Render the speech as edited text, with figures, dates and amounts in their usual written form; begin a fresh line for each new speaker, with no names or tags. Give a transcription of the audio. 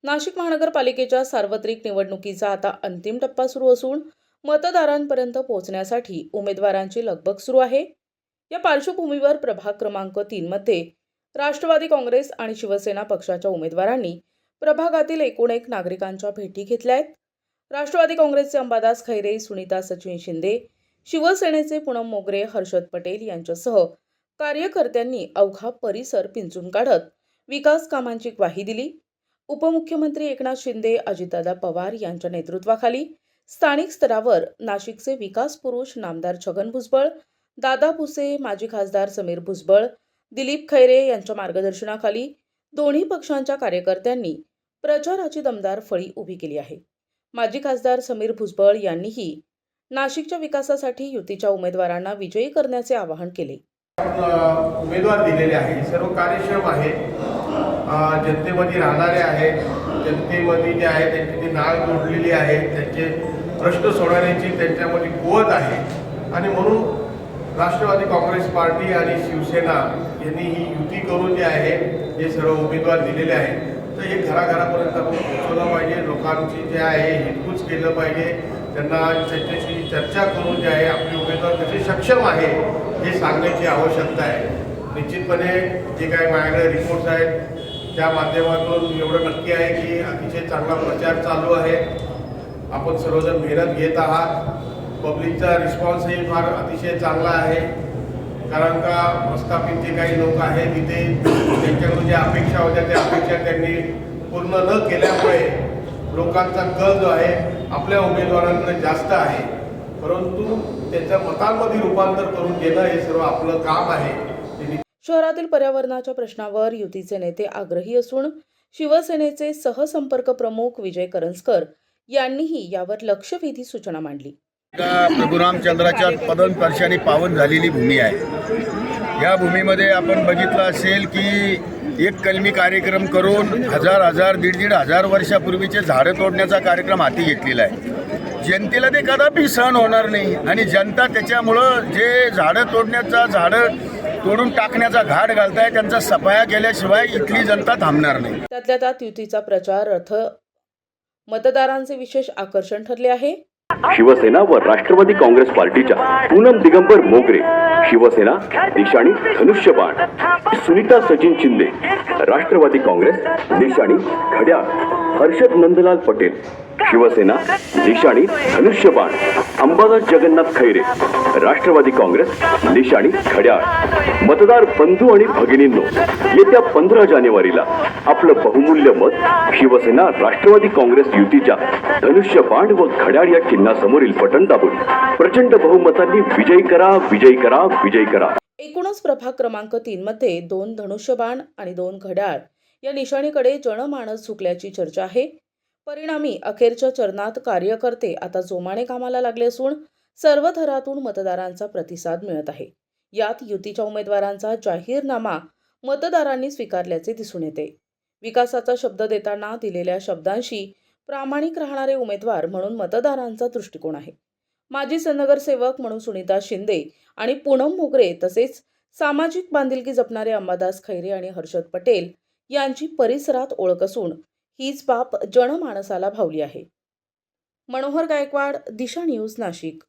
नाशिक महानगरपालिकेच्या सार्वत्रिक निवडणुकीचा आता अंतिम टप्पा सुरू असून मतदारांपर्यंत पोहोचण्यासाठी उमेदवारांची लगबग सुरू आहे। या पार्श्वभूमीवर प्रभाग क्रमांक 3 मध्ये राष्ट्रवादी काँग्रेस आणि शिवसेना पक्षाच्या उमेदवारांनी प्रभागातील एकूण एक नागरिकांच्या भेटी घेतल्या आहेत। राष्ट्रवादी काँग्रेसचे अंबादास खैरे, सुनीता सचिन शिंदे, शिवसेनेचे पूनम मोगरे, हर्षद पटेल यांच्यासह कार्यकर्त्यांनी अवघा परिसर पिंजून काढत विकास कामांची ग्वाही दिली। उपमुख्यमंत्री एकनाथ शिंदे, अजितदादा पवार यांच्या नेतृत्वाखाली स्थानिक स्तरावर नाशिकचे विकास पुरुष नामदार छगन भुजबळ, दादा भुसे, माजी खासदार समीर भुजबळ, दिलीप खैरे यांच्या मार्गदर्शनाखाली दोन्ही पक्षांच्या कार्यकर्त्यांनी प्रचाराची दमदार फळी उभी केली आहे। माजी खासदार समीर भुजबळ यांनीही नाशिकच्या विकासासाठी युतीच्या उमेदवारांना विजयी करण्याचे आवाहन केले।
उमेदवार दिलेले आहे, सर्व कार्यक्षम आहे, जनतेमध्ये राहणारे आहेत, जनतेमध्ये जे आहे त्यांची ती नाळ जोडलेली आहे, त्यांचे प्रश्न सोडवण्याची त्यांच्यामध्ये कुवत आहे आणि म्हणून राष्ट्रवादी काँग्रेस पार्टी आणि शिवसेना यांनी ही युती करून जे आहे हे सर्व उमेदवार दिलेले आहेत। तर हे घराघरापर्यंत आपण पोहोचवलं पाहिजे, लोकांची जे आहे हितगुज केलं पाहिजे, त्यांना त्यांच्याशी चर्चा करून जे आहे आपले उमेदवार कसे सक्षम आहे हे सांगण्याची आवश्यकता आहे। निश्चितपणे जे काही माझ्याकडे रिपोर्ट्स आहेत त्या माध्यमातून एवढं नक्की आहे की अतिशय चांगला प्रचार चालू आहे, आपण सर्वजण मेहनत घेत आहात, पब्लिकचा रिस्पॉन्सही फार अतिशय चांगला आहे। कारण का प्रस्थापित जे काही लोक आहेत तिथे त्यांच्याकडून ज्या अपेक्षा होत्या त्या अपेक्षा त्यांनी पूर्ण न केल्यामुळे लोकांचा कल जो आहे आपल्या उमेदवारांकडे जास्त आहे, परंतु त्याच्या मतांमध्ये रूपांतर करून घेणं हे सर्व आपलं काम आहे।
शहरातील पर्यावरणाच्या प्रश्नावर युतीचे नेते आग्रही असून शिवसेनेचे सहसंपर्क प्रमुख विजय करंजकर यांनीही यावर लक्षवेधी सूचना मांडली।
प्रभू रामचंद्राच्या पदस्पर्शाने पावन झालेली भूमी आहे। या भूमीमध्ये आपण बघितलं असेल की एक कलमी कार्यक्रम करून हजार दीड हजार वर्षापूर्वीचे झाडं तोडण्याचा कार्यक्रम हाती घेतलेला आहे। जनतेला ते कदापि सहन होणार नाही आणि जनता त्याच्यामुळं जे झाडं तोडून टाकण्याचा घाट घालताय त्यांचा सफाया केल्याशिवाय इथली जनता थांबणार नाही।
त्यातल्या त्यात युतीचा प्रचार रथ मतदारांचे विशेष आकर्षण ठरले आहे।
शिवसेना व राष्ट्रवादी काँग्रेस पार्टीच्या पूनम दिगंबर मोगरे, शिवसेना निशाणी धनुष्यबाण, सुनीता सचिन शिंदे, राष्ट्रवादी काँग्रेस निशाणी घड्याळ, हर्षद नंदलाल पटेल, शिवसेना निशाणी धनुष्यबाण, अंबादास जगन्नाथ खैरे, राष्ट्रवादी काँग्रेस निशाणी घड्याळ। मतदार बंधू आणि भगिनींनो, येत्या 15 जानेवारीला आपलं बहुमूल्य मत शिवसेना राष्ट्रवादी काँग्रेस युतीच्या धनुष्यबाण व घड्याळ या चिन्हासमोरील बटन दाबून प्रचंड बहुमतांनी विजयी करा, विजयी करा, विजयी करा।
एकूणच प्रभाग क्रमांक 3 मध्ये 2 धनुष्यबाण आणि 2 घड्याळ या निशाणीकडे जनमानस झुकल्याची चर्चा आहे। परिणामी अखेरच्या चरणात कार्यकर्ते आता जोमाने कामाला लागले असून सर्व थरातून मतदारांचा प्रतिसाद मिळत आहे। यात युतीच्या उमेदवारांचा जाहीरनामा मतदारांनी स्वीकारल्याचे दिसून येते। विकासाचा शब्द देताना दिलेल्या शब्दांशी प्रामाणिक राहणारे उमेदवार म्हणून मतदारांचा दृष्टिकोन आहे। माजी नगरसेवक म्हणून सुनीता शिंदे आणि पूनम मोगरे तसेच सामाजिक बांधिलकी जपणारे अंबादास खैरे आणि हर्षद पटेल यांची परिसरात ओळख असून हीच बाब जनमानसाला भावली आहे। मनोहर गायकवाड, दिशा न्यूज, नाशिक।